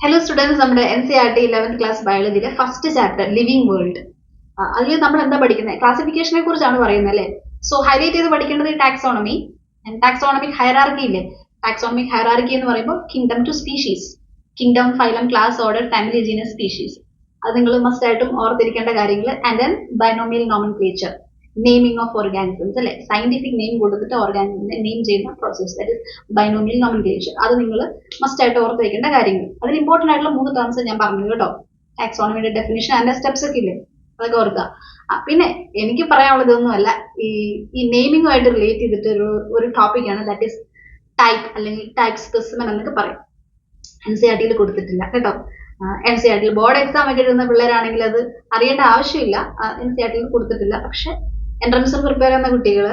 Hello students, നമ്മുടെ NCERT 11th class ബയോളജിയിലെ first chapter living world. അതിൽ നമ്മൾ എന്താ പഠിക്കുന്നത്? ക്ലാസിഫിക്കേഷനെ കുറിച്ചാണ് പറയുന്നത് അല്ലേ? സോ ഹൈലൈറ്റ് ചെയ്ത് പഠിക്കേണ്ടത് ടാക്സോണമി, ടാക്സോണമിക് ഹൈറാർക്കി ഇല്ലേ? ടാക്സോണമിക് ഹൈറാർക്കി എന്ന് പറയുമ്പോൾ kingdom to species, kingdom, phylum, class, order, family, genus, species. അത് നിങ്ങൾ മസ്റ്റ് ആയിട്ടും ഓർത്തിരിക്കേണ്ട കാര്യങ്ങൾ. And then binomial nomenclature, naming of organisms അല്ലെ? സയന്റിഫിക് നെയിം കൊടുത്തിട്ട് ഓർഗാനിസത്തിനെ നെയിം ചെയ്യുന്ന process, that is binomial nomenclature. അത് നിങ്ങൾ മസ്റ്റ് ആയിട്ട് ഓർത്ത് വയ്ക്കേണ്ട കാര്യങ്ങൾ. അതിൽ ഇമ്പോർട്ടന്റ് ആയിട്ടുള്ള 3 ടേംസ് ഞാൻ പറഞ്ഞു കേട്ടോ. ടാക്സോണമിയുടെ ഡെഫിനിഷൻ ആൻഡ് സ്റ്റെപ്സ് ഒക്കെ ഇല്ലേ, അതൊക്കെ ഓർക്കുക. പിന്നെ എനിക്ക് പറയാനുള്ളതൊന്നുമല്ല, ഈ നെയിമിംഗുമായിട്ട് റിലേറ്റ് ചെയ്തിട്ട് ഒരു ടോപ്പിക്കാണ്, ദാറ്റ് ഈസ് ടൈപ്പ് അല്ലെങ്കിൽ ടൈപ്പ് സ്പെസിമെൻ എന്നൊക്കെ പറയും. NCERT കൊടുത്തിട്ടില്ല കേട്ടോ. NCERT ബോർഡ് എക്സാം ഒക്കെ എഴുതുന്ന പിള്ളേരാണെങ്കിൽ അത് അറിയേണ്ട ആവശ്യമില്ല. NCERT കൊടുത്തിട്ടില്ല. പക്ഷെ എൻട്രൻസിന് പ്രിപ്പയർ ചെയ്യുന്ന കുട്ടികൾ,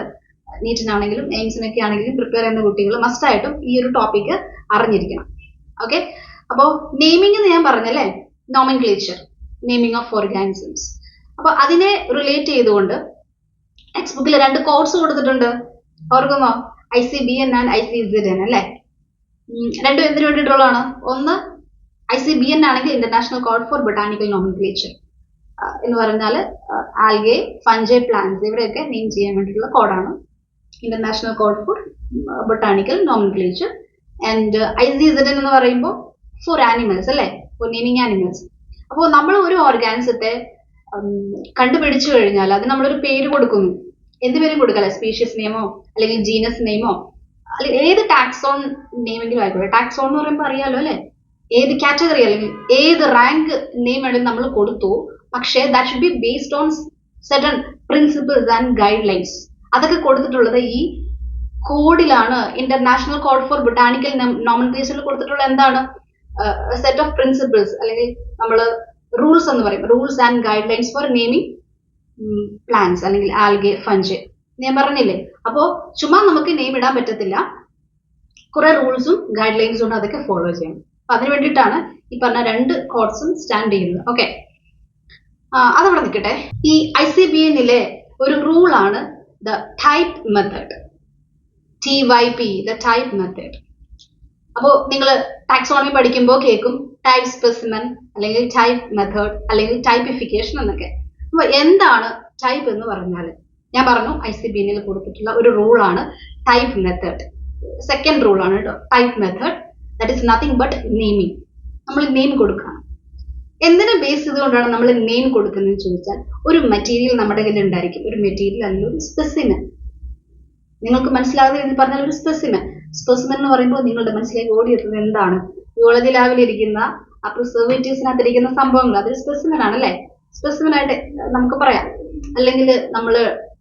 നീറ്റിനാണെങ്കിലും എയിംസിനൊക്കെ ആണെങ്കിലും പ്രിപ്പയർ ചെയ്യുന്ന കുട്ടികൾ മസ്റ്റ് ആയിട്ടും ഈ ഒരു ടോപ്പിക്ക് അറിഞ്ഞിരിക്കണം. ഓക്കെ, അപ്പോൾ നെയിമിംഗ് എന്ന് ഞാൻ പറഞ്ഞല്ലേ, നോമൻക്ലേച്ചർ, നെയിമിംഗ് ഓഫ് ഓർഗാനിസംസ്. അപ്പൊ അതിനെ റിലേറ്റ് ചെയ്തുകൊണ്ട് ടെക്സ്റ്റ് ബുക്കിൽ 2 കോഡ്സ് കൊടുത്തിട്ടുണ്ട്, ഓർക്കുന്നോ? ICBN ആൻഡ് ICZN അല്ലേ? രണ്ടും എന്തിനു വേണ്ടിയിട്ടുള്ളതാണ്? ഒന്ന് ICBN ആണെങ്കിൽ international code for botanical nomenclature എന്ന് പറഞ്ഞാൽ ആൽഗെ, ഫംജൈ, പ്ലാന്റ്സ് ഇവരെയൊക്കെ നെയിം ചെയ്യാൻ വേണ്ടിയിട്ടുള്ള കോഡാണ് international code for botanical nomenclature. And ICZN എന്ന് പറയുമ്പോൾ ഫോർ ആനിമൽസ് അല്ലേ, ഫോർ നെയിമിങ് ആനിമൽസ്. അപ്പോൾ നമ്മൾ ഒരു ഓർഗാനിസത്തെ കണ്ടുപിടിച്ചു കഴിഞ്ഞാൽ അത് നമ്മളൊരു പേര് കൊടുക്കുന്നു. എന്ത് പേരും കൊടുക്കല്ലേ? സ്പീഷ്യസ് നെയിമോ അല്ലെങ്കിൽ ജീനസ് നെയിമോ അല്ലെങ്കിൽ ഏത് ടാക്സോൺ നെയിമെങ്കിലും ആയിക്കോട്ടെ. ടാക്സോൺ എന്ന് പറയുമ്പോൾ അറിയാലോ അല്ലെ, ഏത് കാറ്റഗറി അല്ലെങ്കിൽ ഏത് റാങ്ക് നെയിം ആണെങ്കിൽ നമ്മൾ കൊടുത്തു. പക്ഷേ that should B based on certain principles and guide lines. അതൊക്കെ കൊടുത്തിട്ടുള്ളത് ഈ കോഡിലാണ്. ഇന്റർനാഷണൽ കോഡ് ഫോർ ബൊട്ടാനിക്കൽ നോമൻക്ലേച്ചറിൽ കൊടുത്തിട്ടുള്ള എന്താണ്? സെറ്റ് ഓഫ് പ്രിൻസിപ്പിൾസ് അല്ലെങ്കിൽ നമ്മൾ റൂൾസ് എന്ന് പറയും, rules and guidelines for naming plants അല്ലെങ്കിൽ ആൽഗെ, ഫംജൈ. ഞാൻ പറഞ്ഞില്ലേ, അപ്പോ ചുമ്മാ നമുക്ക് നെയിം ഇടാൻ പറ്റത്തില്ല. കുറെ റൂൾസും ഗൈഡ് ലൈൻസും ഉണ്ട്, അതൊക്കെ ഫോളോ ചെയ്യണം. അപ്പൊ അതിന് വേണ്ടിയിട്ടാണ് ഈ പറഞ്ഞ 2 കോഡ്സും സ്റ്റാൻഡ് ചെയ്യുന്നത്. ഓക്കെ, അതവിടെ നിൽക്കട്ടെ. ഈ ICBNലെ ഒരു റൂളാണ് the type method, TYP, the type method. അപ്പോൾ നിങ്ങൾ ടാക്സോണമി പഠിക്കുമ്പോൾ കേൾക്കും ടൈപ്പ് സ്പെസിമെൻ അല്ലെങ്കിൽ ടൈപ്പ് മെത്തേഡ് അല്ലെങ്കിൽ ടൈപ്പിഫിക്കേഷൻ എന്നൊക്കെ. അപ്പൊ എന്താണ് ടൈപ്പ് എന്ന് പറഞ്ഞാൽ? ഞാൻ പറഞ്ഞു ICBNൽ കൊടുത്തിട്ടുള്ള ഒരു റൂളാണ് ടൈപ്പ് മെത്തേഡ്. സെക്കൻഡ് റൂളാണ് കേട്ടോ type method. That is nothing but naming. നമ്മൾ നെയിം കൊടുക്കണം. എന്തിനെ ബേസ് ചെയ്തുകൊണ്ടാണ് നമ്മൾ നെയിം കൊടുക്കുന്നതെന്ന് ചോദിച്ചാൽ, ഒരു മെറ്റീരിയൽ നമ്മുടെ കയ്യിൽ ഉണ്ടായിരിക്കും. ഒരു മെറ്റീരിയൽ അല്ലെങ്കിൽ ഒരു സ്പെസിമെൻ. നിങ്ങൾക്ക് മനസ്സിലാകുന്ന രീതിയിൽ പറഞ്ഞാൽ ഒരു സ്പെസിമെൻ. സ്പെസിമെൻ എന്ന് പറയുമ്പോൾ നിങ്ങളുടെ മനസ്സിലേക്ക് ഓടിയെത്തുന്നത് എന്താണ്? യൂളജി ലാബിൽ ഇരിക്കുന്ന ആ പ്രിസർവേറ്റീവ്സിനകത്ത് ഇരിക്കുന്ന സംഭവങ്ങൾ, അതൊരു സ്പെസിമെൻ ആണല്ലേ? സ്പെസിമെൻ ആയിട്ട് നമുക്ക് പറയാം. അല്ലെങ്കിൽ നമ്മൾ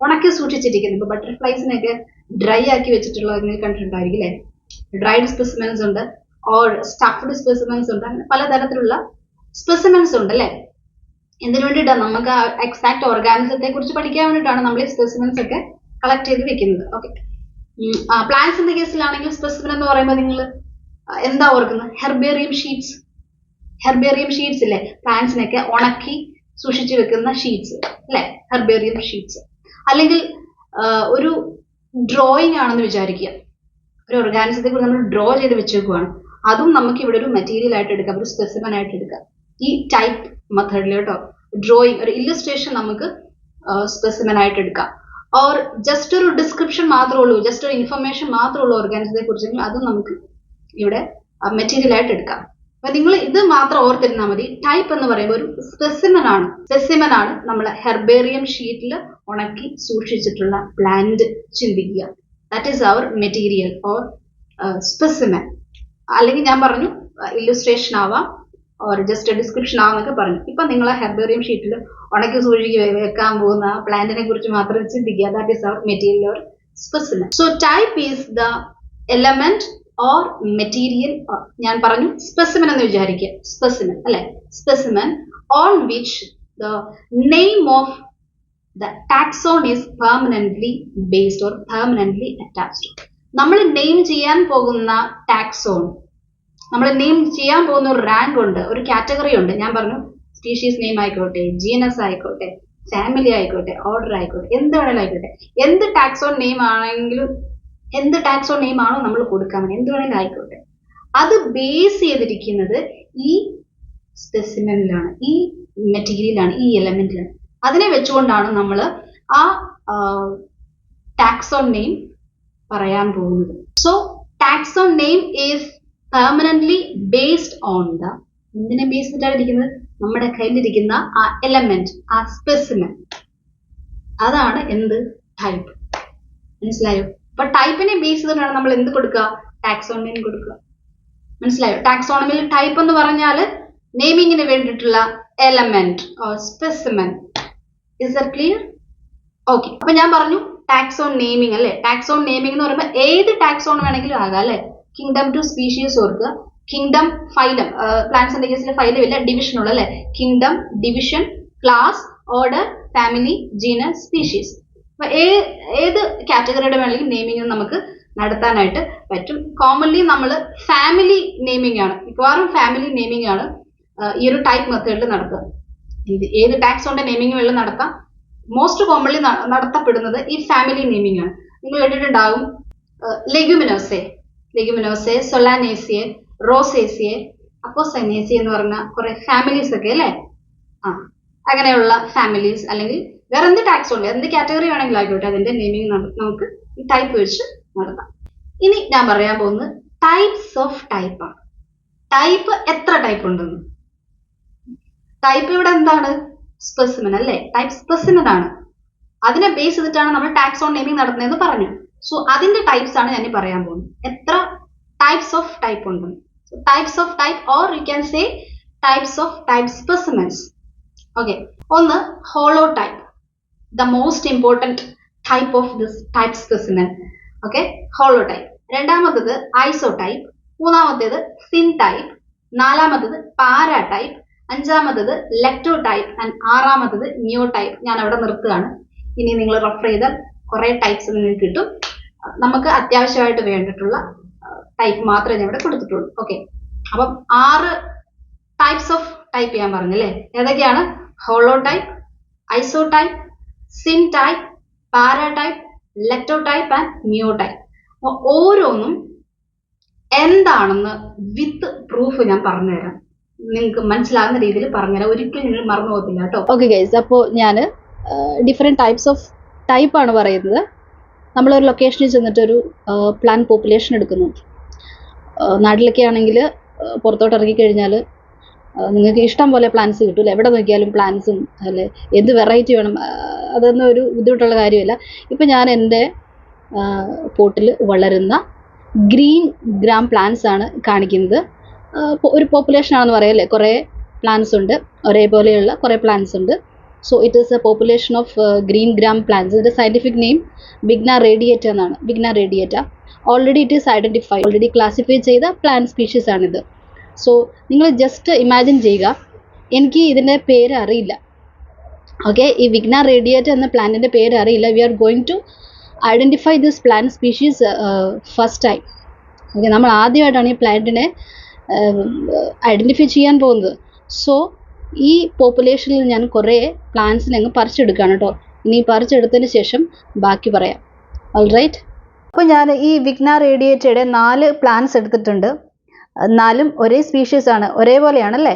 ഉണക്കി സൂക്ഷിച്ചിരിക്കുന്നത്, ഇപ്പൊ ബട്ടർഫ്ലൈസിനൊക്കെ ഡ്രൈ ആക്കി വെച്ചിട്ടുള്ള നിങ്ങൾ കണ്ടിട്ടുണ്ടായിരിക്കും അല്ലേ? ഡ്രൈഡ് സ്പെസിമെൻസ് ഉണ്ട്, ഓർ സ്റ്റഫ്ഡ് സ്പെസിമെൻസ് ഉണ്ട്, അങ്ങനെ പലതരത്തിലുള്ള സ്പെസിമെൻസ് ഉണ്ട് അല്ലേ? എന്തിനു വേണ്ടിയിട്ടാണ്? നമുക്ക് എക്സാക്ട് ഓർഗാനിസത്തെ കുറിച്ച് പഠിക്കാൻ വേണ്ടിയിട്ടാണ് നമ്മൾ ഈ സ്പെസിമെൻസ് ഒക്കെ കളക്ട് ചെയ്ത് വെക്കുന്നത്. ഓക്കെ, പ്ലാന്റ്സിന്റെ കേസിലാണെങ്കിൽ സ്പെസിമെൻ എന്ന് പറയുമ്പോൾ നിങ്ങൾ എന്താ ഓർക്കുന്നത്? Herbarium sheets. ഹെർബേറിയം ഷീറ്റ്സ് ഇല്ലേ? പ്ലാന്റ്സിനൊക്കെ ഉണക്കി സൂക്ഷിച്ചു വെക്കുന്ന ഷീറ്റ്സ് അല്ലെ, ഹെർബേറിയം ഷീറ്റ്സ്. അല്ലെങ്കിൽ ഒരു ഡ്രോയിങ് ആണെന്ന് വിചാരിക്കുക. ഒരു ഓർഗാനിസത്തെ കുറിച്ച് നമ്മൾ ഡ്രോ ചെയ്ത് വെച്ചേക്കുവാണ്. അതും നമുക്ക് ഇവിടെ ഒരു മെറ്റീരിയൽ ആയിട്ട് എടുക്കാം, ഒരു സ്പെസിമെൻ ആയിട്ട് എടുക്കാം. ഈ ടൈപ്പ് മെത്തേഡിൽ കേട്ടോ, ഡ്രോയിങ്, ഒരു ഇല്ലസ്ട്രേഷൻ നമുക്ക് സ്പെസിമെൻ ആയിട്ട് എടുക്കാം. ഓർ ജസ്റ്റ് ഒരു ഡിസ്ക്രിപ്ഷൻ മാത്രമേ ഉള്ളൂ, ജസ്റ്റ് ഒരു ഇൻഫർമേഷൻ മാത്രമേ ഉള്ളൂ ഓർഗാനിസത്തെ കുറിച്ചെങ്കിൽ അതും നമുക്ക് ഇവിടെ മെറ്റീരിയൽ ആയിട്ട് എടുക്കാം. അപ്പൊ നിങ്ങൾ ഇത് മാത്രം ഓർത്തിരുന്നാൽ മതി. ടൈപ്പ് എന്ന് പറയുമ്പോൾ ഒരു സ്പെസിമെൻ ആണ്. സ്പെസിമെൻ ആണ് നമ്മൾ ഹെർബേറിയം ഷീറ്റിൽ ഉണക്കി സൂക്ഷിച്ചിട്ടുള്ള പ്ലാന്റ് ചിന്തിക്കുക. That is our material or specimen. അല്ലെങ്കിൽ ഞാൻ പറഞ്ഞു ഇല്ലുസ്ട്രേഷൻ ആവാം, ഓർ ജസ്റ്റ് ഡിസ്ക്രിപ്ഷൻ ആവാന്നൊക്കെ പറഞ്ഞു. ഇപ്പൊ നിങ്ങൾ ഹെർബേറിയം ഷീറ്റിൽ ഉണക്കി വെക്കാൻ പോകുന്ന പ്ലാന്റിനെ കുറിച്ച് മാത്രം ചിന്തിക്കുക. That is our material or specimen. So type is the element or material. ഞാൻ പറഞ്ഞു സ്പെസിമെൻ എന്ന് വിചാരിക്കുക, സ്പെസിമെൻ അല്ലെ? Specimen on which the name of the taxon is permanently based or permanently attached. നമ്മൾ നെയിം ചെയ്യാൻ പോകുന്ന ടാക്സോൺ, നമ്മൾ name ചെയ്യാൻ പോകുന്ന ഒരു റാങ്ക് ഉണ്ട്, ഒരു കാറ്റഗറി ഉണ്ട്. ഞാൻ പറഞ്ഞു സ്പീഷീസ് നെയിം ആയിക്കോട്ടെ, ജീനസ് ആയിക്കോട്ടെ, ഫാമിലി ആയിക്കോട്ടെ, ഓർഡർ ആയിക്കോട്ടെ, എന്ത് വേണമെങ്കിലും ആയിക്കോട്ടെ. എന്ത് ടാക്സോൺ നെയിം ആണെങ്കിലും, എന്ത് ടാക്സോൺ നെയിം ആണോ നമ്മൾ കൊടുക്കാൻ, എന്ത് വേണമെങ്കിലും ആയിക്കോട്ടെ. അത് ബേസ് ചെയ്തിരിക്കുന്നത് ഈ സ്പെസിമെനിലാണ്, ഈ മെറ്റീരിയലാണ്, ഈ എലമെന്റിലാണ്. അതിനെ വെച്ചുകൊണ്ടാണ് നമ്മൾ ആ ടാക്സോൺ നെയിം പറയാൻ പോകുന്നത്. So taxon name is permanently based on the, എന്തിനെ ബേസ് ചെയ്തിട്ടാണ് ഇരിക്കുന്നത്? നമ്മുടെ കയ്യിലിരിക്കുന്ന ആ എലമെന്റ്, ആ സ്പെസിമെൻ, അതാണ് എന്ത്? ടൈപ്പ്. മനസ്സിലായോ? അപ്പൊ ടൈപ്പിനെ ബേസ് ചെയ്തിട്ടാണ് നമ്മൾ എന്ത് കൊടുക്കുക? ടാക്സോൺ നെയിം കൊടുക്കുക. മനസ്സിലായോ? ടാക്സോണമിയിൽ ടൈപ്പ് എന്ന് പറഞ്ഞാൽ നെയിമിങ്ങിന് വേണ്ടിയിട്ടുള്ള element or specimen. Is that clear? Okay. അപ്പൊ ഞാൻ പറഞ്ഞു ടാക്സോൺ നെയിമിംഗ് അല്ലെ. ടാക്സോൺ നെയിമിംഗ് എന്ന് പറയുമ്പോൾ ഏത് ടാക്സോൺ വേണമെങ്കിലും ആകാം അല്ലെ. കിങ്ഡം ടു സ്പീഷീസ് ഓർക്കുക. കിങ്ഡം, ഫൈലം, പ്ലാന്റ്സിന്റെ കേസിൽ ഫൈലം ഇല്ല, ഡിവിഷൻ ഉള്ളു അല്ലെ. Kingdom, division, class, order, family, genus, species. അപ്പൊ ഏത് കാറ്റഗറിയുടെ വേണമെങ്കിലും നെയിമിംഗ് നമുക്ക് നടത്താനായിട്ട് പറ്റും. കോമൺലി നമ്മൾ ഫാമിലി നെയിമിംഗ് ആണ്, മിക്കവാറും ഫാമിലി നെയിമിംഗ് ആണ് ഈ ഒരു ടൈപ്പ് മെത്തേഡിൽ നടത്തുക. ഏത് ടാക്സോണിന്റെ നെയിമിംഗ് വേണം നടത്താം. മോസ്റ്റ് കോമൺലി നടത്തപ്പെടുന്നത് ഈ ഫാമിലി നെയിമിംഗ് ആണ്. നിങ്ങൾ കേട്ടിട്ടുണ്ടാവും ലെഗ്യുമിനോസെ, ലെഗ്യുമിനോസെ, സൊലാനേസിയെ, റോസേസിയെ, അപ്പോസൈനേസിയെ എന്ന് പറഞ്ഞ കുറെ ഫാമിലീസ് ഒക്കെ അല്ലേ. അങ്ങനെയുള്ള ഫാമിലീസ് അല്ലെങ്കിൽ വേറെ എന്ത് ടാക്സോൺ, എന്ത് കാറ്റഗറി വേണമെങ്കിലും ആയിക്കോട്ടെ, അതിന്റെ നെയിമിംഗ് നമുക്ക് ഈ ടൈപ്പ് വെച്ച് നടത്താം. ഇനി ഞാൻ പറയാൻ പോകുന്നത് ടൈപ്സ് ഓഫ് ടൈപ്പ് ആണ്. ടൈപ്പ് എത്ര ടൈപ്പ് ഉണ്ടെന്ന്. ടൈപ്പ് ഇവിടെ എന്താണ്? സ്പെസിമെൻ അല്ലേ. ടൈപ്പ് സ്പെസിമെൻ ആണ്. അതിനെ ബേസ് ചെയ്തിട്ടാണ് നമ്മൾ ടാക്സോൺ നെയിമിംഗ് നടത്തുന്നതെന്ന് പറഞ്ഞു. സോ അതിന്റെ ടൈപ്സ് ആണ് ഞാൻ പറയാൻ പോകുന്നത്. എത്ര ടൈപ്സ് ഓഫ് ടൈപ്പ് ഉണ്ടെന്ന്. Types of type or you can say types of type specimens. Okay. ഒന്ന് holotype, the most important type of this type specimen. Okay, holotype. രണ്ടാമത്തേത് ഐസോടൈപ്പ്, മൂന്നാമത്തേത് സിൻ ടൈപ്പ്, നാലാമത്തേത് പാരാടൈപ്പ്, അഞ്ചാമത്തേത് ലെക്ടോടൈപ്പ് ആൻഡ് ആറാമത്തേത് നിയോടൈപ്പ്. ഞാൻ അവിടെ നിർത്തുകയാണ്. ഇനി നിങ്ങൾ റെഫർ ചെയ്താൽ കുറെ ടൈപ്സ് നിങ്ങൾക്ക് കിട്ടും. നമുക്ക് അത്യാവശ്യമായിട്ട് വേണ്ടിയിട്ടുള്ള ടൈപ്പ് മാത്രമേ ഞാൻ ഇവിടെ കൊടുത്തിട്ടുള്ളൂ. ഓക്കെ. അപ്പം 6 ടൈപ്സ് ഓഫ് ടൈപ്പ് ഞാൻ പറഞ്ഞല്ലേ. ഏതൊക്കെയാണ്? Holotype, isotype, syntype, paratype, lectotype and neotype. അപ്പോൾ ഓരോന്നും എന്താണെന്ന് വിത്ത് പ്രൂഫ് ഞാൻ പറഞ്ഞുതരാം. നിങ്ങൾക്ക് മനസ്സിലാകുന്ന രീതിയിൽ പറഞ്ഞുതരാം. ഒരിക്കലും നിങ്ങൾ മറന്നു പോകത്തില്ല കേട്ടോ. ഓക്കെ ഗൈസ്, അപ്പോൾ ഞാൻ ഡിഫറെൻറ്റ് ടൈപ്സ് ഓഫ് ടൈപ്പാണ് പറയുന്നത്. നമ്മളൊരു ലൊക്കേഷനിൽ ചെന്നിട്ടൊരു പ്ലാന്റ് പോപ്പുലേഷൻ എടുക്കുന്നു. നാട്ടിലൊക്കെ ആണെങ്കിൽ പുറത്തോട്ട് ഇറങ്ങിക്കഴിഞ്ഞാൽ നിങ്ങൾക്ക് ഇഷ്ടം പോലെ പ്ലാന്റ്സ് കിട്ടില്ല. എവിടെ നോക്കിയാലും പ്ലാന്റ്സും അല്ലെ, എന്ത് വെറൈറ്റി വേണം, അതൊന്നും ഒരു ബുദ്ധിമുട്ടുള്ള കാര്യമില്ല. ഇപ്പം ഞാൻ എൻ്റെ പോട്ടിൽ വളരുന്ന ഗ്രീൻ ഗ്രാം പ്ലാന്റ്സ് ആണ് കാണിക്കുന്നത്. ഒരു പോപ്പുലേഷൻ ആണെന്ന് പറയാം അല്ലേ. കുറേ പ്ലാന്റ്സ് ഉണ്ട്, ഒരേപോലെയുള്ള കുറേ പ്ലാന്റ്സ് ഉണ്ട്. So it is a population of green gram plants. ഇതിൻ്റെ സയൻറ്റിഫിക് നെയിം ബിഗ്ന റേഡിയേറ്റ എന്നാണ്. Vigna radiata already it is identified, already classify ചെയ്ത പ്ലാന്റ് സ്പീഷീസ് ആണിത്. സോ നിങ്ങൾ ജസ്റ്റ് ഇമാജിൻ ചെയ്യുക, എനിക്ക് ഇതിൻ്റെ പേര് അറിയില്ല. ഓക്കെ, ഈ വിഗ്ന റേഡിയേറ്റ എന്ന പ്ലാന്റിൻ്റെ പേര് അറിയില്ല. We are going to identify this plant species first time. Okay, നമ്മൾ ആദ്യമായിട്ടാണ് ഈ പ്ലാന്റിനെ ഐഡൻറ്റിഫൈ ചെയ്യാൻ പോകുന്നത്. സോ ഈ പോപ്പുലേഷനിൽ ഞാൻ കുറേ പ്ലാന്റ്സിനെ അങ്ങ് പറിച്ചെടുക്കുകയാണ് കേട്ടോ. ഇനി പറിച്ചെടുത്തതിന് ശേഷം ബാക്കി പറയാം. ഓൾറൈറ്റ്. അപ്പോൾ ഞാൻ ഈ വിഗ്ന റേഡിയേറ്റയുടെ 4 പ്ലാന്റ്സ് എടുത്തിട്ടുണ്ട്. 4ഉം ഒരേ സ്പീഷീസാണ്, ഒരേപോലെയാണല്ലേ.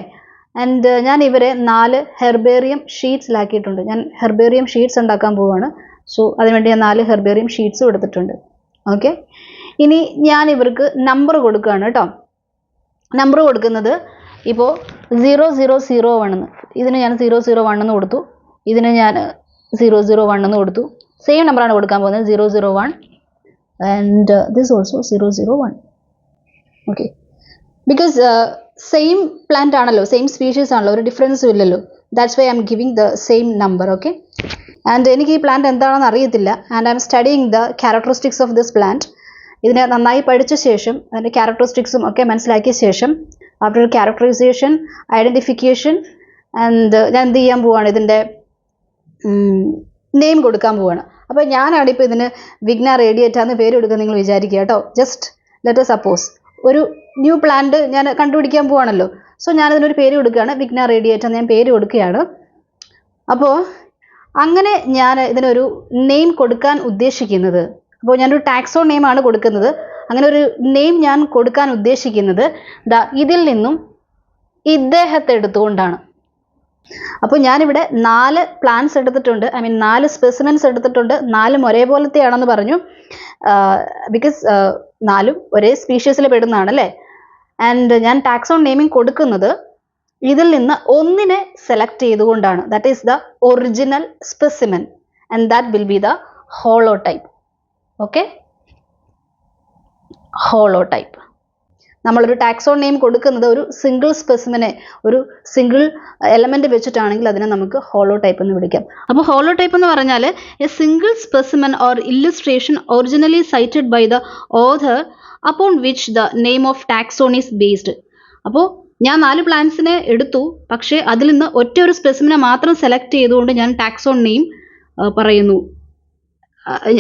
ആൻഡ് ഞാൻ ഇവരെ 4 ഹെർബേറിയം ഷീറ്റ്സിലാക്കിയിട്ടുണ്ട്. ഞാൻ ഹെർബേറിയം ഷീറ്റ്സ് ഉണ്ടാക്കാൻ പോവുകയാണ്. സോ അതിനുവേണ്ടി ഞാൻ 4 ഹെർബേറിയം ഷീറ്റ്സും എടുത്തിട്ടുണ്ട്. ഓക്കെ, ഇനി ഞാൻ ഇവർക്ക് നമ്പർ കൊടുക്കുകയാണ് കേട്ടോ. നമ്പർ കൊടുക്കുന്നത് ഇപ്പോൾ 0001 എന്ന്, ഇതിന് ഞാൻ 001 എന്ന് കൊടുത്തു, ഇതിന് ഞാൻ 001 എന്ന് കൊടുത്തു. സെയിം നമ്പറാണ് കൊടുക്കാൻ പോകുന്നത്, 001 and this also 001. Okay, because same plant ആണല്ലോ, സെയിം സ്പീഷീസ് ആണല്ലോ, ഒരു ഡിഫറൻസും ഇല്ലല്ലോ. That's why I M giving the same number. Okay, and എനിക്ക് ഈ പ്ലാന്റ് എന്താണെന്ന് അറിയത്തില്ല. And I M studying the characteristics of this plant. ഇതിനെ നന്നായി പഠിച്ച ശേഷം അതിൻ്റെ ക്യാരക്ടറിസ്റ്റിക്സും ഒക്കെ മനസ്സിലാക്കിയ ശേഷം ആഫ്റ്റർ ക്യാരക്ടറൈസേഷൻ, ഐഡൻറ്റിഫിക്കേഷൻ ആൻഡ് ഞാൻ എന്ത് ചെയ്യാൻ പോവുകയാണ്, ഇതിൻ്റെ നെയിം കൊടുക്കാൻ പോവുകയാണ്. അപ്പോൾ ഞാനാണ് ഇപ്പോൾ ഇതിന് വിഗ്ന റേഡിയേറ്റ എന്ന് പേര് കൊടുക്കുക നിങ്ങൾ വിചാരിക്കുക കേട്ടോ. ജസ്റ്റ് ലെറ്റ് സപ്പോസ് ഒരു ന്യൂ പ്ലാന്റ് ഞാൻ കണ്ടുപിടിക്കാൻ പോവാണല്ലോ. സോ ഞാനതിനൊരു പേര് കൊടുക്കുകയാണ്, വിഗ്ന റേഡിയേറ്റ എന്ന് ഞാൻ പേര് കൊടുക്കുകയാണ്. അപ്പോൾ അങ്ങനെ ഞാൻ ഇതിനൊരു നെയിം കൊടുക്കാൻ ഉദ്ദേശിക്കുന്നത്, അപ്പോൾ ഞാനൊരു ടാക്സോൺ നെയിമാണ് കൊടുക്കുന്നത്. അങ്ങനെ ഒരു നെയിം ഞാൻ കൊടുക്കാൻ ഉദ്ദേശിക്കുന്നത് ഇതിൽ നിന്നും ഇദ്ദേഹത്തെ എടുത്തുകൊണ്ടാണ്. അപ്പോൾ ഞാനിവിടെ 4 പ്ലാന്റ്സ് എടുത്തിട്ടുണ്ട്, 4 സ്പെസിമെൻസ് എടുത്തിട്ടുണ്ട്. 4 ഒരേപോലത്തെയാണെന്ന് പറഞ്ഞു, ബിക്കോസ് 4 ഒരേ സ്പീഷീസിൽ പെടുന്നതാണ് അല്ലേ. ആൻഡ് ഞാൻ ടാക്സോൺ നെയിമിംഗ് കൊടുക്കുന്നത് ഇതിൽ നിന്ന് ഒന്നിനെ സെലക്ട് ചെയ്തുകൊണ്ടാണ്. That is the original specimen and that will be the ഹോളോടൈപ്പ്. Okay, ഹോളോടൈപ്പ്. നമ്മളൊരു ടാക്സോൺ നെയിം കൊടുക്കുന്നത് ഒരു സിംഗിൾ സ്പെസിമെനെ, ഒരു സിംഗിൾ എലമെന്റ് വെച്ചിട്ടാണെങ്കിൽ അതിനെ നമുക്ക് ഹോളോടൈപ്പ് എന്ന് വിളിക്കാം. അപ്പോൾ ഹോളോടൈപ്പ് എന്ന് പറഞ്ഞാൽ a single specimen or illustration originally cited by the author upon which the name of taxon is based. അപ്പോൾ ഞാൻ 4 പ്ലാന്റ്സിനെ എടുത്തു, പക്ഷേ അതിൽ നിന്ന് ഒറ്റ ഒരു സ്പെസിമിനെ മാത്രം സെലക്ട് ചെയ്തുകൊണ്ട് ഞാൻ ടാക്സോൺ നെയിം പറയുന്നു.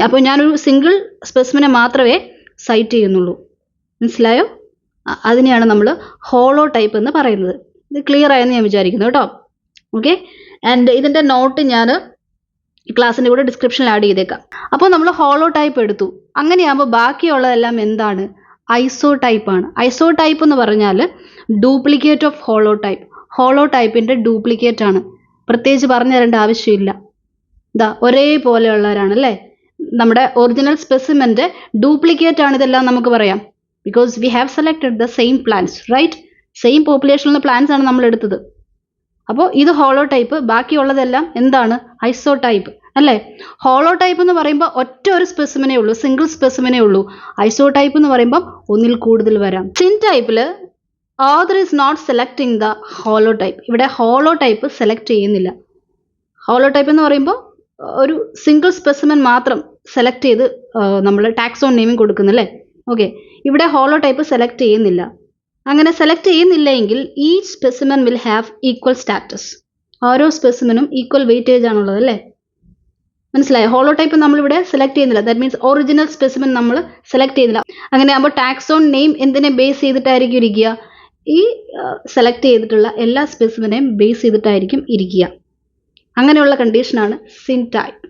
അപ്പോൾ ഞാനൊരു സിംഗിൾ സ്പെസിമിനെ മാത്രമേ സൈറ്റ് ചെയ്യുന്നുള്ളൂ. മനസ്സിലായോ? അതിനെയാണ് നമ്മൾ ഹോളോടൈപ്പ് എന്ന് പറയുന്നത്. ഇത് ക്ലിയർ ആയെന്ന് ഞാൻ വിചാരിക്കുന്നു കേട്ടോ. ഓക്കെ, ആൻഡ് ഇതിൻ്റെ നോട്ട് ഞാൻ ക്ലാസ്സിൻ്റെ കൂടെ ഡിസ്ക്രിപ്ഷനിൽ ആഡ് ചെയ്തേക്കാം. അപ്പോൾ നമ്മൾ ഹോളോടൈപ്പ് എടുത്തു. അങ്ങനെയാകുമ്പോൾ ബാക്കിയുള്ളതെല്ലാം എന്താണ്? ഐസോടൈപ്പ് ആണ്. ഐസോടൈപ്പ് എന്ന് പറഞ്ഞാൽ ഡ്യൂപ്ലിക്കേറ്റ് ഓഫ് ഹോളോടൈപ്പ്. ഹോളോടൈപ്പിൻ്റെ ഡ്യൂപ്ലിക്കേറ്റ് ആണ്. പ്രത്യേകിച്ച് പറഞ്ഞു തരേണ്ട ആവശ്യമില്ല. ഒരേപോലെയുള്ളവരാണ് അല്ലേ. നമ്മുടെ ഒറിജിനൽ സ്പെസിമെൻ്റെ ഡ്യൂപ്ലിക്കേറ്റ് ആണ് ഇതെല്ലാം നമുക്ക് പറയാം. Because we have selected the same plants, right? Same പോപ്പുലേഷനിലുള്ള പ്ലാന്റ്സ് ആണ് നമ്മൾ എടുത്തത്. അപ്പോൾ ഇത് ഹോളോടൈപ്പ്, ബാക്കിയുള്ളതെല്ലാം എന്താണ്? ഐസോടൈപ്പ് അല്ലേ. ഹോളോടൈപ്പ് എന്ന് പറയുമ്പോൾ ഒറ്റ ഒരു സ്പെസിമിനേ ഉള്ളൂ, സിംഗിൾ സ്പെസിമിനേ ഉള്ളൂ. ഐസോടൈപ്പ് എന്ന് പറയുമ്പോൾ ഒന്നിൽ കൂടുതൽ വരാം. സിൻ ടൈപ്പിൽ author is not selecting the holotype. ഇവിടെ ഹോളോടൈപ്പ് സെലക്ട് ചെയ്യുന്നില്ല. ഹോളോടൈപ്പ് എന്ന് പറയുമ്പോൾ ഒരു സിംഗിൾ സ്പെസിമെൻ മാത്രം സെലക്ട് ചെയ്ത് നമ്മൾ ടാക്സോൺ നെയിമിംഗ് കൊടുക്കുന്നല്ലേ. ഓക്കെ, ഇവിടെ ഹോളോടൈപ്പ് സെലക്ട് ചെയ്യുന്നില്ല. അങ്ങനെ സെലക്ട് ചെയ്യുന്നില്ല എങ്കിൽ each specimen will have equal status. ഓരോ സ്പെസിമെനും ഈക്വൽ വെയിറ്റേജ് ആണുള്ളത് അല്ലേ. മനസ്സിലായോ? ഹോളോടൈപ്പ് നമ്മളിവിടെ സെലക്ട് ചെയ്യുന്നില്ല. ദാറ്റ് മീൻസ് ഒറിജിനൽ സ്പെസിമെൻ നമ്മൾ സെലക്ട് ചെയ്യുന്നില്ല. അങ്ങനെ ആകുമ്പോൾ ടാക്സോൺ നെയിം എന്തിനെ ബേസ് ചെയ്തിട്ടായിരിക്കും ഇരിക്കുക? ഈ സെലക്ട് ചെയ്തിട്ടുള്ള എല്ലാ സ്പെസിമെനെയും ബേസ് ചെയ്തിട്ടായിരിക്കും ഇരിക്കുക. അങ്ങനെയുള്ള കണ്ടീഷനാണ് സിൻ ടൈപ്പ്.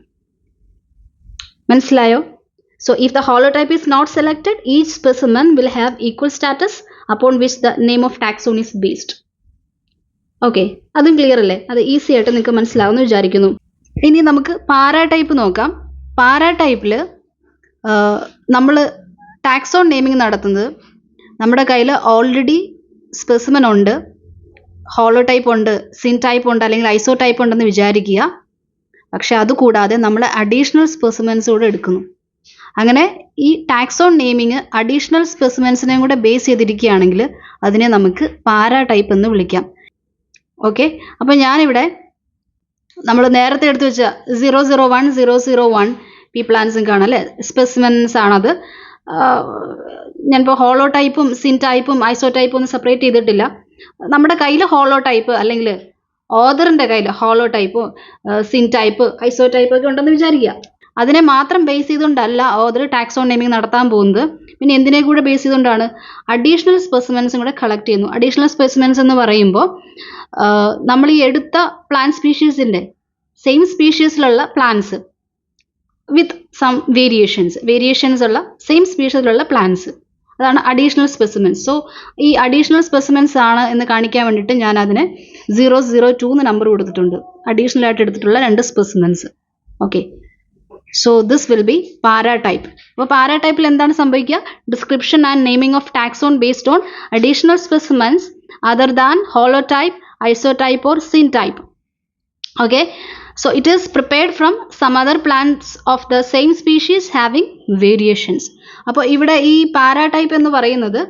മനസ്സിലായോ? So if the holotype is not selected, each specimen will have equal status upon which the name of taxon is based. Okay, അതും ക്ലിയർ അല്ലേ? അത് ഈസി ആയിട്ട് നിങ്ങൾക്ക് മനസ്സിലാവുമെന്ന് വിചാരിക്കുന്നു. ഇനി നമുക്ക് പാരാടൈപ്പ് നോക്കാം. പാരാടൈപ്പിൽ നമ്മൾ ടാക്സോൺ നെയിമിംഗ് നടത്തുന്നത് നമ്മുടെ കയ്യിൽ ഓൾറെഡി സ്പെസിമെൻ ഉണ്ട്, ഹോളോടൈപ്പ് ഉണ്ട്, സിൻ ടൈപ്പ് ഉണ്ട്, അല്ലെങ്കിൽ ഐസോടൈപ്പ് ഉണ്ടെന്ന് വിചാരിക്കുക. പക്ഷെ അതുകൂടാതെ നമ്മൾ അഡീഷണൽ സ്പെസിമെൻസ് കൂടെ എടുക്കുന്നു. അങ്ങനെ ഈ ടാക്സോൺ നെയിമിങ് അഡീഷണൽ സ്പെസിമെൻസിനെയും കൂടെ ബേസ് ചെയ്തിരിക്കുകയാണെങ്കിൽ അതിനെ നമുക്ക് പാരാടൈപ്പ് എന്ന് വിളിക്കാം. ഓക്കെ, അപ്പോൾ ഞാനിവിടെ നമ്മൾ നേരത്തെ എടുത്തു വെച്ച 001 001 പി പ്ലാന്റ്സും കാണാം അല്ലേ, സ്പെസിമെൻസ് ആണത്. ഞാനിപ്പോൾ ഹോളോടൈപ്പും സിൻ ടൈപ്പും ഐസോടൈപ്പും ഒന്നും സെപ്പറേറ്റ് ചെയ്തിട്ടില്ല. നമ്മുടെ കയ്യിൽ ഹോളോടൈപ്പ് അല്ലെങ്കിൽ ഓഥറിൻ്റെ കയ്യിൽ ഹോളോടൈപ്പോ സിൻ ടൈപ്പ് ഐസോടൈപ്പ് ഒക്കെ ഉണ്ടെന്ന് വിചാരിക്കുക. അതിനെ മാത്രം ബേസ് ചെയ്തുകൊണ്ടല്ല ഓഥർ ടാക്സോൺ നെയിമിംഗ് നടത്താൻ പോകുന്നത്. പിന്നെ എന്തിനെ കൂടെ ബേസ് ചെയ്തുകൊണ്ടാണ്? അഡീഷണൽ സ്പെസിമെൻസും കൂടെ കളക്ട് ചെയ്യുന്നു. അഡീഷണൽ സ്പെസിമെൻസ് എന്ന് പറയുമ്പോൾ നമ്മൾ ഈ എടുത്ത പ്ലാന്റ് സ്പീഷീസിൻ്റെ സെയിം സ്പീഷീസിലുള്ള പ്ലാന്റ്സ് വിത്ത് സം വേരിയേഷൻസ് ഉള്ള സെയിം സ്പീഷീസിലുള്ള പ്ലാന്റ്സ്, അതാണ് അഡീഷണൽ സ്പെസിമെൻസ്. സോ ഈ അഡീഷണൽ സ്പെസിമെൻസ് ആണ് എന്ന് കാണിക്കാൻ വേണ്ടിയിട്ട് ഞാൻ അതിന് 002 എന്ന് നമ്പർ കൊടുത്തിട്ടുണ്ട്. അഡീഷണൽ ആയിട്ട് എടുത്തിട്ടുള്ള 2 specimens. Okay, so this will be paratype. അപ്പോൾ പാരാടൈപ്പിൽ എന്താണ് സംഭവിക്കുക? Description and naming of taxon based on additional specimens other than holotype, isotype or syntype. Okay, so it is prepared from some other plants of the same species having variations. അപ്പോൾ ഇവിടെ ഈ പാരാടൈപ്പ് എന്ന് പറയുന്നത്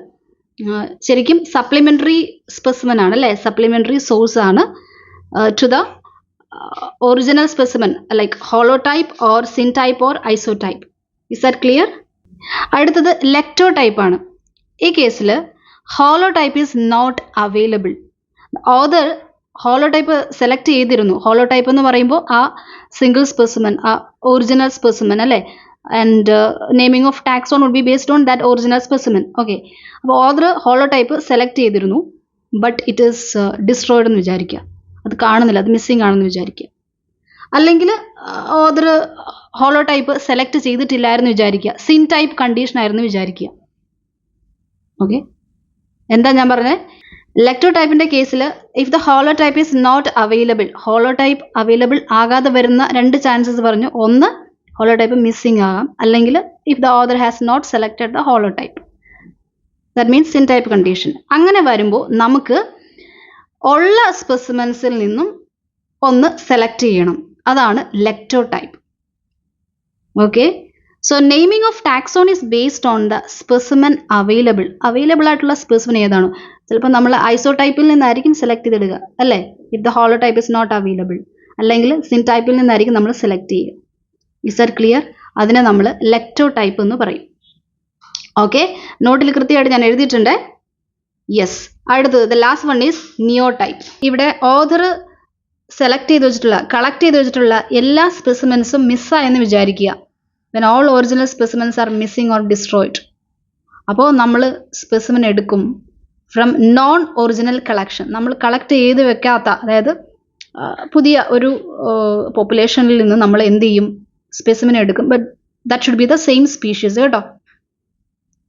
ശരിക്കും supplementary specimen ആണ് അല്ലേ, supplementary source ആണ് to the original specimen like holotype or syntype or isotype. Is that clear? അടുത്തത് ലെക്ടോടൈപ്പ് ആണ്. ഈ കേസിൽ holotype is not available. Author holotype select ചെയ്തിരുന്നു. ഹോളോടൈപ്പ് എന്ന് പറയുമ്പോൾ ആ സിംഗിൾ സ്പെസിമെൻ, ആ ഒറിജിനൽ സ്പെസിമെൻ അല്ലേ, and naming of taxon would be based on that original specimen. Okay, അപ്പോൾ ഓഥർ ഹോളോടൈപ്പ് സെലക്ട് ചെയ്തിരുന്നു, ബട്ട് ഇറ്റ് ഈസ് ഡിസ്ട്രോയിഡ് എന്ന് വിചാരിക്കുക. അത് കാണുന്നില്ല, അത് മിസ്സിങ് ആണെന്ന് വിചാരിക്കുക. അല്ലെങ്കിൽ ഓഥർ ഹോളോടൈപ്പ് സെലക്ട് ചെയ്തിട്ടില്ലായിരുന്നു വിചാരിക്കുക, സിൻ ടൈപ്പ് കണ്ടീഷൻ ആയിരുന്നു വിചാരിക്കുക. ഓക്കെ, എന്താ ഞാൻ പറഞ്ഞത്? ലെക്ടോടൈപ്പിന്റെ കേസിൽ if the holotype is not available, holotype available ആകാതെ വരുന്ന രണ്ട് ചാൻസസ് പറഞ്ഞു. ഒന്ന്, ഹോളോടൈപ്പ് മിസ്സിംഗ് ആകാം, അല്ലെങ്കിൽ if the author has not selected the holotype, that means syntype condition. അങ്ങനെ വരുമ്പോൾ നമുക്ക് ഉള്ള സ്പെസിമെൻസിൽ നിന്നും ഒന്ന് സെലക്ട് ചെയ്യണം. അതാണ് lectotype. Okay, so naming of taxon is based on the specimen available. Available ആയിട്ടുള്ള സ്പെസിമെൻ ഏതാണോ, ചിലപ്പോൾ നമ്മൾ ഐസോടൈപ്പിൽ നിന്നായിരിക്കും സെലക്ട് ചെയ്തിടുക അല്ലേ, if the holotype is not available, അല്ലെങ്കിൽ സിൻ ടൈപ്പിൽ നിന്നായിരിക്കും നമ്മൾ സെലക്ട് ചെയ്യുക. Is that clear? അതിനെ നമ്മൾ ലെക്ടോടൈപ്പ് എന്ന് പറയും. ഓക്കെ, നോട്ടിൽ കൃത്യമായിട്ട് ഞാൻ എഴുതിയിട്ടുണ്ട്. യെസ്, അടുത്തത് ദ ലാസ്റ്റ് വൺ ഈസ് നിയോടൈപ്പ്. ഇവിടെ ഓഥർ സെലക്ട് ചെയ്ത് വെച്ചിട്ടുള്ള, കളക്ട് ചെയ്ത് വെച്ചിട്ടുള്ള എല്ലാ സ്പെസിമെൻസും മിസ്സായെന്ന് വിചാരിക്കുക. when all original specimens are missing or destroyed. അപ്പോൾ നമ്മൾ സ്പെസിമെൻ എടുക്കും ഫ്രം നോൺ ഒറിജിനൽ കളക്ഷൻ. നമ്മൾ കളക്ട് ചെയ്ത് വെക്കാത്ത, അതായത് പുതിയ ഒരു പോപ്പുലേഷനിൽ നിന്ന് നമ്മൾ എന്ത് ചെയ്യും, സ്പെസിമെൻ എടുക്കും. But that should be the same species കേട്ടോ.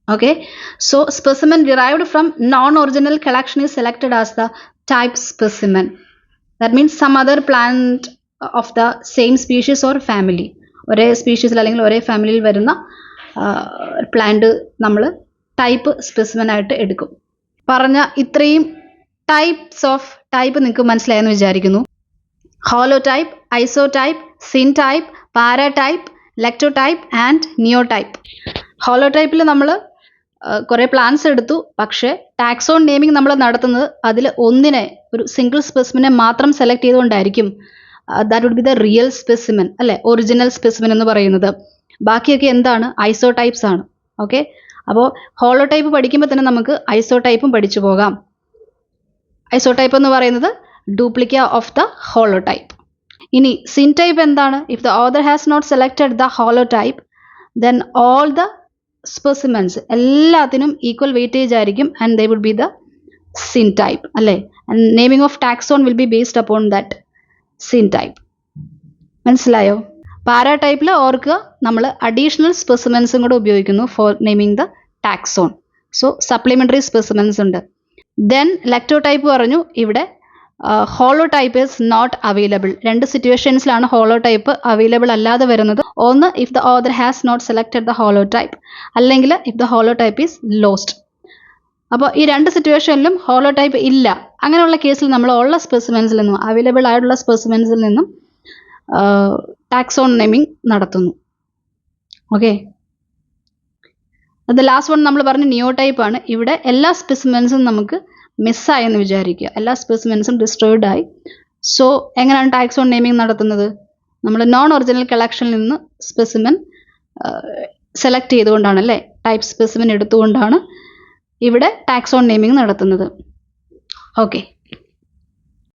Okay, so specimen derived from non original collection is selected as the type specimen. That means some other plant of the same species or family. ഒരേ സ്പീഷീസിൽ അല്ലെങ്കിൽ ഒരേ ഫാമിലിയിൽ വരുന്ന plant നമ്മൾ type specimen ആയിട്ട് എടുക്കും. പറഞ്ഞ ഇത്രയും ടൈപ്സ് ഓഫ് ടൈപ്പ് നിങ്ങൾക്ക് മനസ്സിലായെന്ന് വിചാരിക്കുന്നു. Holotype, isotype, syntype, paratype, lectotype and neotype. ഹോളോടൈപ്പിൽ നമ്മൾ കുറേ പ്ലാന്റ്സ് എടുത്തു, പക്ഷേ ടാക്സോൺ നെയിമിംഗ് നമ്മൾ നടത്തുന്നത് അതിൽ ഒന്നിനെ, ഒരു സിംഗിൾ സ്പെസിമെനെ മാത്രം സെലക്ട് ചെയ്തുകൊണ്ടായിരിക്കും. That would be the real specimen അല്ലേ, ഒറിജിനൽ സ്പെസിമെൻ എന്ന് പറയുന്നത്. ബാക്കിയൊക്കെ എന്താണ്, ഐസോടൈപ്സ് ആണ്. ഓക്കെ, അപ്പോൾ ഹോളോടൈപ്പ് പഠിക്കുമ്പോൾ തന്നെ നമുക്ക് ഐസോടൈപ്പും പഠിച്ചു പോകാം. ഐസോടൈപ്പ് എന്ന് പറയുന്നത് ഡ്യൂപ്ലിക്ക ഓഫ് ദ ഹോളോടൈപ്പ്. ഇനി സിൻ ടൈപ്പ് എന്താണ്? If the author has not selected the holotype, then all the specimens എല്ലാത്തിനും ഈക്വൽ വെയിറ്റേജ് ആയിരിക്കും, and they would be the syntype അല്ലേ. And naming of taxon will be based upon that syntype. മനസ്സിലായോ? പാരാടൈപ്പിൽ ഓർക്കുക, നമ്മൾ additional സ്പെസിമെൻസും കൂടെ ഉപയോഗിക്കുന്നു for naming the taxon. So supplementary specimens ഉണ്ട്. ദെൻ ലെക്ടോടൈപ്പ് പറഞ്ഞു, ഇവിടെ ഹോളോടൈപ്പ് ഈസ് നോട്ട് അവൈലബിൾ. രണ്ട് സിറ്റുവേഷൻസിലാണ് ഹോളോടൈപ്പ് അവൈലബിൾ അല്ലാതെ വരുന്നത്. ഒന്ന്, if the author has not selected the holotype, അല്ലെങ്കിൽ if the holotype is lost. അപ്പോൾ ഈ രണ്ട് സിറ്റുവേഷനിലും ഹോളോടൈപ്പ് ഇല്ല. അങ്ങനെയുള്ള കേസിൽ നമ്മൾ ഉള്ള സ്പെസിമെൻസിൽ നിന്നും, അവൈലബിൾ ആയിട്ടുള്ള സ്പെസിമെൻസിൽ നിന്നും ടാക്സോൺ നെയിമിംഗ് നടത്തുന്നു. ഓക്കെ, അത് ലാസ്റ്റ് വൺ നമ്മൾ പറഞ്ഞു നിയോടൈപ്പ് ആണ്. ഇവിടെ എല്ലാ സ്പെസിമെൻസും നമുക്ക് മിസ്സായെന്ന് വിചാരിക്കുക, എല്ലാ സ്പെസിമെൻസും ഡിസ്ട്രോയിഡ് ആയി. സോ എങ്ങനെയാണ് ടാക്സോൺ നെയിമിംഗ് നടത്തുന്നത്? നമ്മൾ നോൺ ഒറിജിനൽ കളക്ഷനിൽ നിന്ന് സ്പെസിമെൻ സെലക്ട് ചെയ്തുകൊണ്ടാണ് അല്ലേ, ടൈപ്പ് സ്പെസിമെൻ എടുത്തുകൊണ്ടാണ് ഇവിടെ ടാക്സോൺ നെയിമിംഗ് നടത്തുന്നത്. ഓക്കെ.